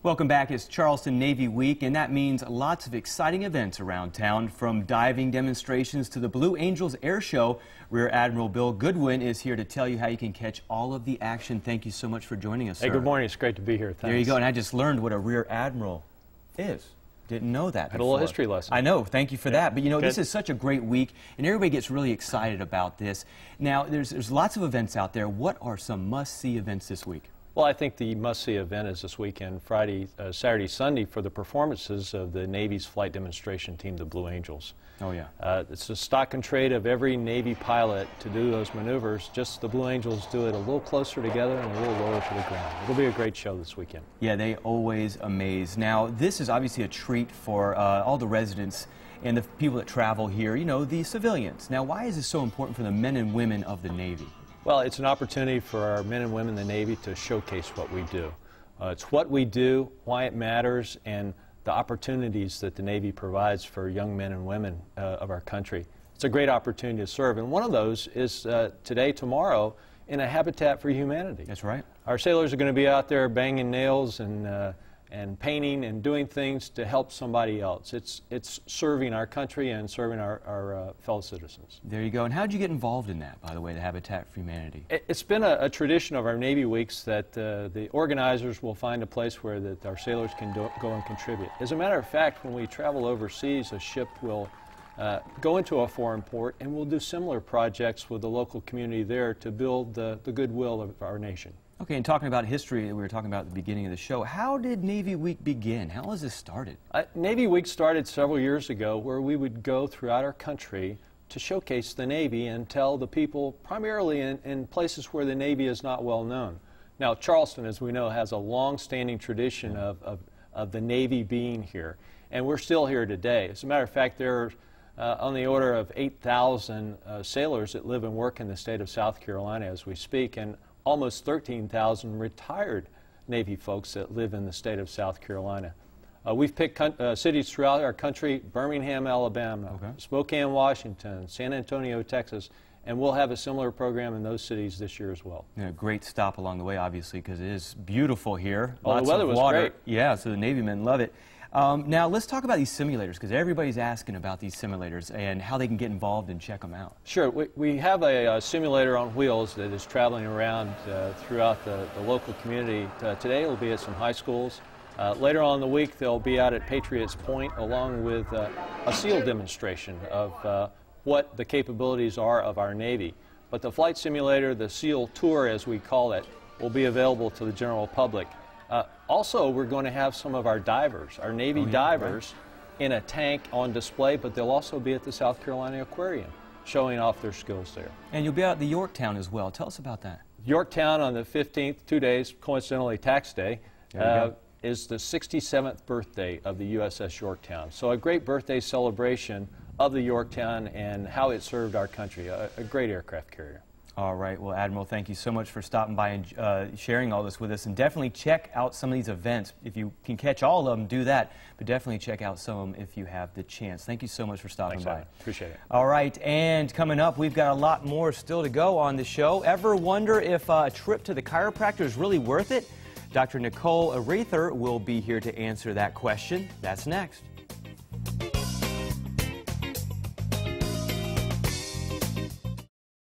Welcome back. It's Charleston Navy Week, and that means lots of exciting events around town, from diving demonstrations to the Blue Angels Air Show. Rear Admiral Bill Goodwin is here to tell you how you can catch all of the action. Thank you so much for joining us, sir. Hey, good morning. It's great to be here. Thanks. There you go. And I just learned what a Rear Admiral is. Didn't know that before. Had a little history lesson. I know. Thank you for that. But, you know, Good. This is such a great week, and everybody gets really excited about this. Now, there's lots of events out there. What are some must-see events this week? Well, I think the must-see event is this weekend, Friday, Saturday, Sunday, for the performances of the Navy's flight demonstration team, the Blue Angels. Oh, yeah. It's a stock and trade of every Navy pilot to do those maneuvers. Just the Blue Angels do it a little closer together and a little lower to the ground. It'll be a great show this weekend. Yeah, they always amaze. Now, this is obviously a treat for all the residents and the people that travel here, you know, the civilians. Now, why is this so important for the men and women of the Navy? Well, it's an opportunity for our men and women in the Navy to showcase what we do. It's what we do, why it matters, and the opportunities that the Navy provides for young men and women of our country. It's a great opportunity to serve, and one of those is today, tomorrow, in a Habitat for Humanity. That's right. Our sailors are going to be out there banging nails and painting and doing things to help somebody else. It's serving our country and serving our fellow citizens. There you go. And how did you get involved in that, by the way, the Habitat for Humanity? It's been a tradition of our Navy Weeks that the organizers will find a place where our sailors can go and contribute. As a matter of fact, when we travel overseas, a ship will go into a foreign port and we'll do similar projects with the local community there to build the goodwill of our nation. Okay, and talking about history, we were talking about at the beginning of the show, how did Navy Week begin? How was this started? Navy Week started several years ago, where we would go throughout our country to showcase the Navy and tell the people, primarily in places where the Navy is not well known. Now, Charleston, as we know, has a long-standing tradition of the Navy being here, and we're still here today. As a matter of fact, there are on the order of 8,000 sailors that live and work in the state of South Carolina as we speak, and almost 13,000 retired Navy folks that live in the state of South Carolina. We've picked cities throughout our country: Birmingham, Alabama, Spokane, Washington, San Antonio, Texas, and we'll have a similar program in those cities this year as well. Yeah, great stop along the way, obviously, because it is beautiful here. Oh, Lots the weather of was water. great. Yeah, so the Navy men love it. Now, let's talk about these simulators, because everybody's asking about these simulators and how they can get involved and check them out. Sure. We have a simulator on wheels that is traveling around throughout the local community. Today it will be at some high schools. Later on in the week they'll be out at Patriots Point along with a SEAL demonstration of what the capabilities are of our Navy. But the flight simulator, the SEAL Tour as we call it, will be available to the general public. Also, we're going to have some of our divers, our Navy divers, in a tank on display, but they'll also be at the South Carolina Aquarium, showing off their skills there. And you'll be out at the Yorktown as well. Tell us about that. Yorktown on the 15th, 2 days, coincidentally tax day, is the 67th birthday of the USS Yorktown. So a great birthday celebration of the Yorktown and how it served our country, a great aircraft carrier. All right. Well, Admiral, thank you so much for stopping by and sharing all this with us. And definitely check out some of these events. If you can catch all of them, do that. But definitely check out some of them if you have the chance. Thank you so much for stopping by. Appreciate it. All right. And coming up, we've got a lot more still to go on the show. Ever wonder if a trip to the chiropractor is really worth it? Dr. Nicole Arether will be here to answer that question. That's next.